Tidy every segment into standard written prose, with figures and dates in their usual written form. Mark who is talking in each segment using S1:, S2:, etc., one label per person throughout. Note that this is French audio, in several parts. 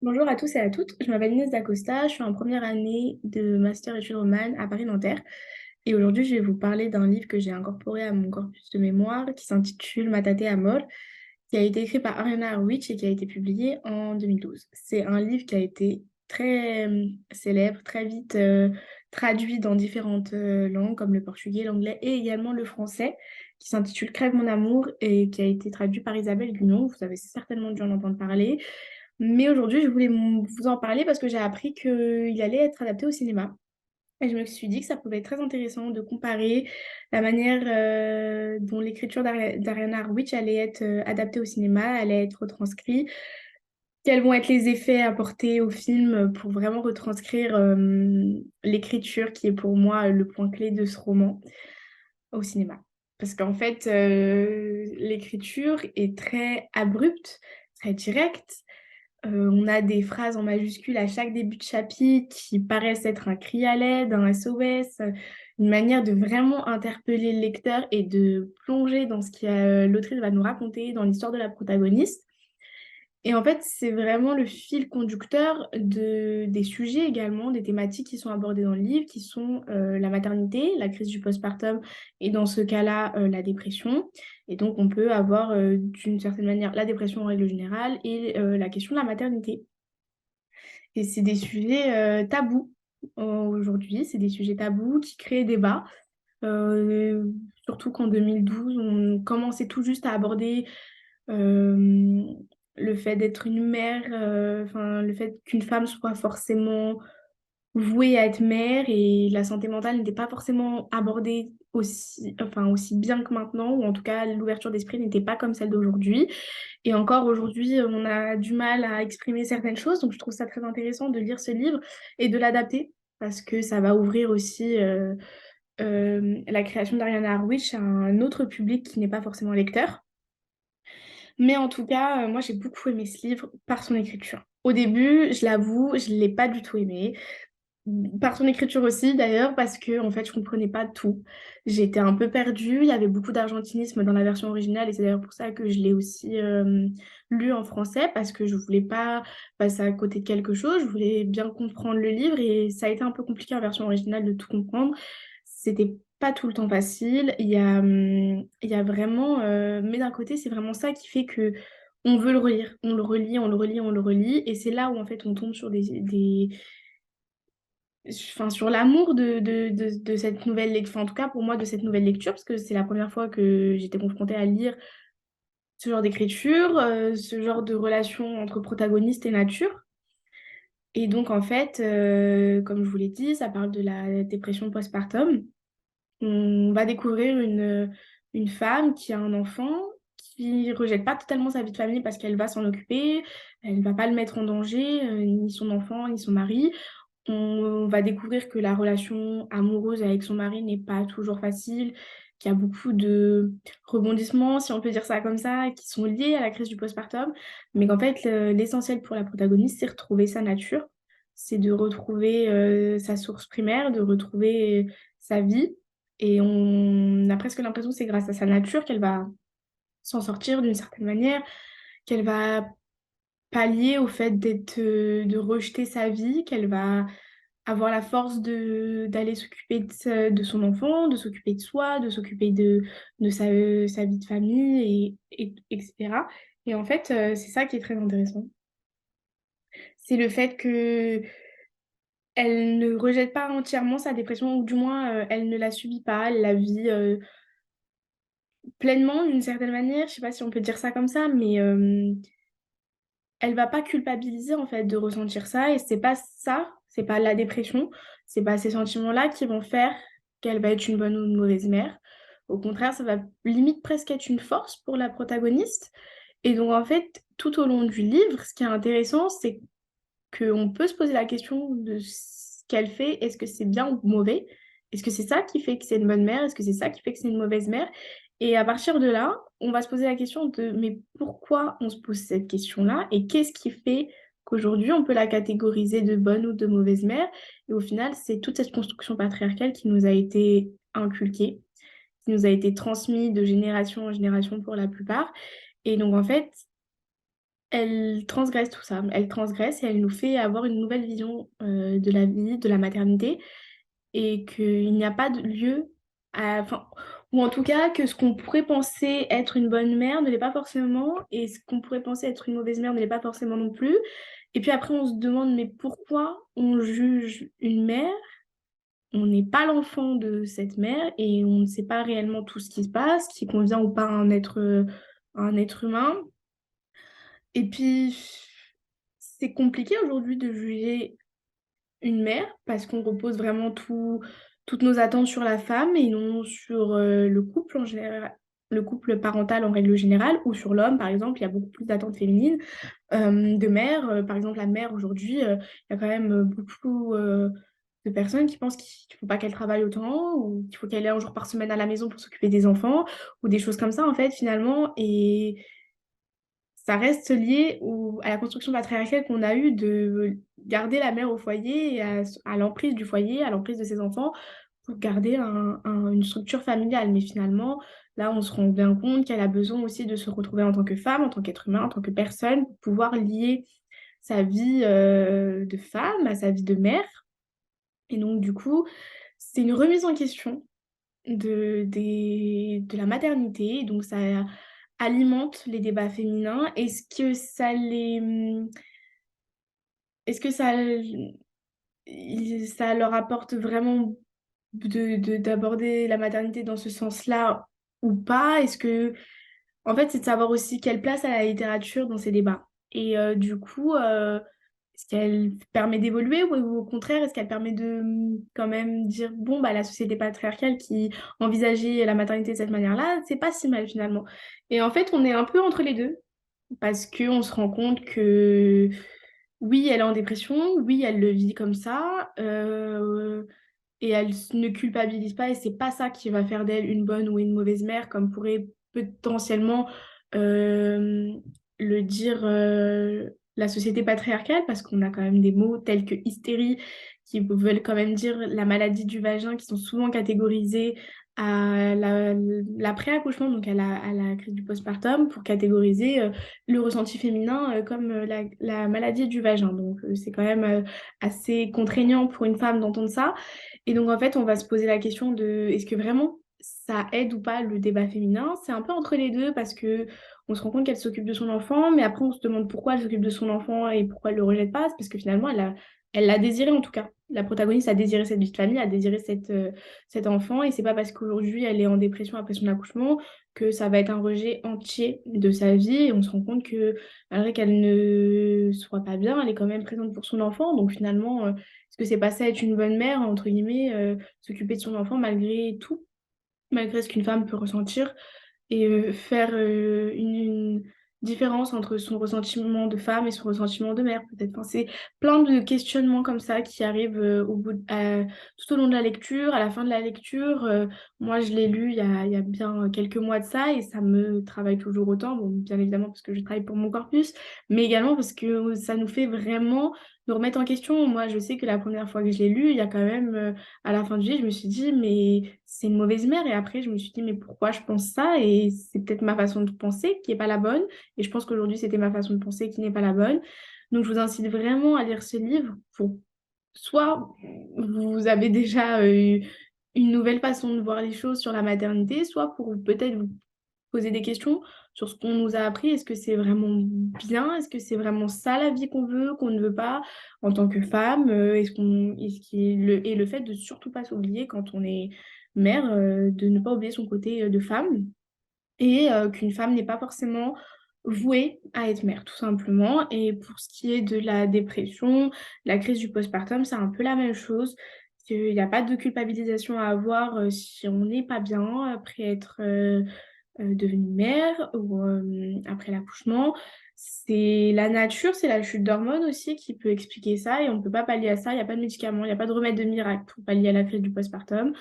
S1: Bonjour à tous et à toutes, je m'appelle Inès Dacosta, je suis en première année de master études romanes à Paris-Nanterre et aujourd'hui je vais vous parler d'un livre que j'ai incorporé à mon corpus de mémoire qui s'intitule Matate Amor, qui a été écrit par Ariana Harwich et qui a été publié en 2012. C'est un livre qui a été très célèbre, très vite traduit dans différentes langues comme le portugais, l'anglais et également le français, qui s'intitule Crève mon amour et qui a été traduit par Isabelle Guignon. Vous avez certainement dû en entendre parler. Mais aujourd'hui, je voulais vous en parler parce que j'ai appris qu'il allait être adapté au cinéma. Et je me suis dit que ça pouvait être très intéressant de comparer la manière dont l'écriture d'Ariana Harwich allait être adaptée au cinéma, allait être retranscrite, quels vont être les effets apportés au film pour vraiment retranscrire l'écriture qui est pour moi le point clé de ce roman au cinéma. Parce qu'en fait, l'écriture est très abrupte, très directe. On a des phrases en majuscule à chaque début de chapitre qui paraissent être un cri à l'aide, un SOS, une manière de vraiment interpeller le lecteur et de plonger dans ce que l'autrice va nous raconter, dans l'histoire de la protagoniste. Et en fait, c'est vraiment le fil conducteur des sujets également, des thématiques qui sont abordées dans le livre, qui sont la maternité, la crise du postpartum et dans ce cas-là, la dépression. Et donc, on peut avoir d'une certaine manière la dépression en règle générale et la question de la maternité. Et c'est des sujets tabous aujourd'hui, c'est des sujets tabous qui créent débat. Euh, Surtout qu'en 2012, on commençait tout juste à aborder euh, le fait d'être une mère, enfin, le fait qu'une femme soit forcément vouée à être mère et la santé mentale n'était pas forcément abordée aussi bien que maintenant, ou en tout cas l'ouverture d'esprit n'était pas comme celle d'aujourd'hui. Et encore aujourd'hui, on a du mal à exprimer certaines choses, donc je trouve ça très intéressant de lire ce livre et de l'adapter parce que ça va ouvrir aussi la création d'Ariana Harwich à un autre public qui n'est pas forcément lecteur. Mais en tout cas, moi j'ai beaucoup aimé ce livre par son écriture. Au début, je l'avoue, je ne l'ai pas du tout aimé. Par son écriture aussi, d'ailleurs, parce que en fait, je comprenais pas tout. J'étais un peu perdue. Il y avait beaucoup d'argentinisme dans la version originale, et c'est d'ailleurs pour ça que je l'ai aussi lu en français, parce que je voulais pas passer à côté de quelque chose. Je voulais bien comprendre le livre, et ça a été un peu compliqué en version originale de tout comprendre. C'était pas tout le temps facile. Il y a vraiment, mais d'un côté, c'est vraiment ça qui fait que on veut le relire. On le relit, on le relit, on le relit, et c'est là où en fait on tombe sur enfin, sur l'amour de cette nouvelle lecture, enfin, en tout cas pour moi de cette nouvelle lecture, parce que c'est la première fois que j'étais confrontée à lire ce genre d'écriture, ce genre de relation entre protagoniste et nature. Et donc en fait, comme je vous l'ai dit, ça parle de la dépression postpartum. On va découvrir une femme qui a un enfant qui rejette pas totalement sa vie de famille parce qu'elle va s'en occuper, elle ne va pas le mettre en danger, ni son enfant, ni son mari. On va découvrir que la relation amoureuse avec son mari n'est pas toujours facile, qu'il y a beaucoup de rebondissements, si on peut dire ça comme ça, qui sont liés à la crise du postpartum, mais qu'en fait, l'essentiel pour la protagoniste, c'est retrouver sa nature, c'est de retrouver sa source primaire, de retrouver sa vie. Et on a presque l'impression que c'est grâce à sa nature qu'elle va s'en sortir d'une certaine manière, qu'elle va pallier au fait de rejeter sa vie, qu'elle va avoir la force d'aller s'occuper de son enfant, de s'occuper de soi, de s'occuper de sa vie de famille, etc. Et en fait, c'est ça qui est très intéressant. C'est le fait que elle ne rejette pas entièrement sa dépression, ou du moins, elle ne la subit pas, elle la vit pleinement d'une certaine manière. Je sais pas si on peut dire ça comme ça, mais elle va pas culpabiliser en fait de ressentir ça et c'est pas ça, c'est pas la dépression, c'est pas ces sentiments-là qui vont faire qu'elle va être une bonne ou une mauvaise mère. Au contraire, ça va limite presque être une force pour la protagoniste. Et donc en fait, tout au long du livre, ce qui est intéressant, c'est qu'on peut se poser la question de ce qu'elle fait, est-ce que c'est bien ou mauvais? Est-ce que c'est ça qui fait que c'est une bonne mère? Est-ce que c'est ça qui fait que c'est une mauvaise mère? Et à partir de là, on va se poser la question de mais pourquoi on se pose cette question-là? Et qu'est-ce qui fait qu'aujourd'hui on peut la catégoriser de bonne ou de mauvaise mère? Et au final, c'est toute cette construction patriarcale qui nous a été inculquée, qui nous a été transmise de génération en génération pour la plupart. Et donc en fait, elle transgresse tout ça. Elle transgresse et elle nous fait avoir une nouvelle vision de la vie, de la maternité, et qu'il n'y a pas de lieu enfin, ou en tout cas que ce qu'on pourrait penser être une bonne mère ne l'est pas forcément, et ce qu'on pourrait penser être une mauvaise mère ne l'est pas forcément non plus. Et puis après, on se demande, mais pourquoi on juge une mère? On n'est pas l'enfant de cette mère et on ne sait pas réellement tout ce qui se passe, qui convient ou pas à un être humain. Et puis, c'est compliqué aujourd'hui de juger une mère parce qu'on repose vraiment toutes nos attentes sur la femme et non sur le couple en général, le couple parental en règle générale, ou sur l'homme, par exemple. Il y a beaucoup plus d'attentes féminines de mère. Par exemple, la mère aujourd'hui, il y a quand même beaucoup de personnes qui pensent qu'il ne faut pas qu'elle travaille autant, ou qu'il faut qu'elle ait un jour par semaine à la maison pour s'occuper des enfants, ou des choses comme ça, en fait, finalement. Et ça reste lié à la construction patriarcale qu'on a eue de garder la mère au foyer et à l'emprise du foyer, à l'emprise de ses enfants, pour garder une structure familiale. Mais finalement, là, on se rend bien compte qu'elle a besoin aussi de se retrouver en tant que femme, en tant qu'être humain, en tant que personne, pour pouvoir lier sa vie de femme à sa vie de mère. Et donc, du coup, c'est une remise en question de la maternité. Donc, ça alimente les débats féminins. Est-ce que ça leur apporte vraiment d'aborder la maternité dans ce sens-là ou pas? En fait, c'est de savoir aussi quelle place a la littérature dans ces débats. Et du coup, est-ce qu'elle permet d'évoluer ou au contraire, est-ce qu'elle permet de quand même dire, bon, bah, la société patriarcale qui envisageait la maternité de cette manière-là, c'est pas si mal finalement. Et en fait, on est un peu entre les deux parce qu'on se rend compte que oui, elle est en dépression, oui, elle le vit comme ça, et elle ne culpabilise pas, et c'est pas ça qui va faire d'elle une bonne ou une mauvaise mère, comme pourrait potentiellement euh, le dire la société patriarcale, parce qu'on a quand même des mots tels que hystérie, qui veulent quand même dire la maladie du vagin, qui sont souvent catégorisés à l'après-accouchement, donc à la crise du postpartum, pour catégoriser le ressenti féminin comme la maladie du vagin. Donc c'est quand même assez contraignant pour une femme d'entendre ça. Et donc en fait, on va se poser la question de est-ce que vraiment ça aide ou pas le débat féminin? C'est un peu entre les deux parce que on se rend compte qu'elle s'occupe de son enfant, mais après on se demande pourquoi elle s'occupe de son enfant et pourquoi elle le rejette pas. C'est parce que finalement, elle l'a désiré en tout cas. La protagoniste a désiré cette vie de famille, a désiré cet enfant, et c'est pas parce qu'aujourd'hui elle est en dépression après son accouchement que ça va être un rejet entier de sa vie. Et on se rend compte que malgré qu'elle ne soit pas bien, elle est quand même présente pour son enfant. Donc finalement, est-ce que c'est pas ça être une bonne mère, entre guillemets, s'occuper de son enfant malgré tout, malgré ce qu'une femme peut ressentir? Et faire une différence entre son ressentiment de femme et son ressentiment de mère, peut-être. Enfin, c'est plein de questionnements comme ça qui arrivent tout au long de la lecture, à la fin de la lecture. Moi, je l'ai lu il y a bien quelques mois de ça et ça me travaille toujours autant. Bon, bien évidemment, parce que je travaille pour mon corpus, mais également parce que ça nous fait vraiment nous remettre en question. Moi, je sais que la première fois que je l'ai lu, il y a quand même à la fin du livre, je me suis dit, mais c'est une mauvaise mère. Et après, je me suis dit, mais pourquoi je pense ça? Et c'est peut-être ma façon de penser qui n'est pas la bonne. Et je pense qu'aujourd'hui, c'était ma façon de penser qui n'est pas la bonne. Donc, je vous incite vraiment à lire ce livre pour soit vous avez déjà une nouvelle façon de voir les choses sur la maternité, soit pour peut-être vous poser des questions sur ce qu'on nous a appris. Est-ce que c'est vraiment bien? Est-ce que c'est vraiment ça la vie qu'on veut, qu'on ne veut pas en tant que femme? Et le fait de surtout pas s'oublier quand on est mère, de ne pas oublier son côté de femme et qu'une femme n'est pas forcément vouée à être mère, tout simplement. Et pour ce qui est de la dépression, la crise du postpartum, c'est un peu la même chose. Il n'y a pas de culpabilisation à avoir si on n'est pas bien après être devenue mère ou après l'accouchement. C'est la nature, c'est la chute d'hormones aussi qui peut expliquer ça et on ne peut pas pallier à ça. Il n'y a pas de médicament, il n'y a pas de remède de miracle pour pallier à la crise du postpartum.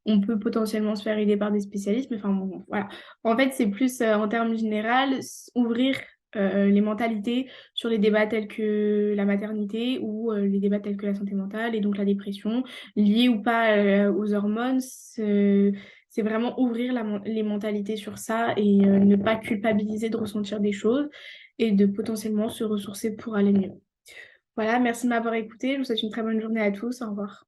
S1: On peut potentiellement se faire aider par des spécialistes, mais enfin bon, voilà. En fait, c'est plus en termes généraux, ouvrir les mentalités sur les débats tels que la maternité ou les débats tels que la santé mentale et donc la dépression, liée ou pas aux hormones. C'est vraiment ouvrir les mentalités sur ça et ne pas culpabiliser de ressentir des choses. et de potentiellement se ressourcer pour aller mieux. Voilà, merci de m'avoir écouté. Je vous souhaite une très bonne journée à tous. Au revoir.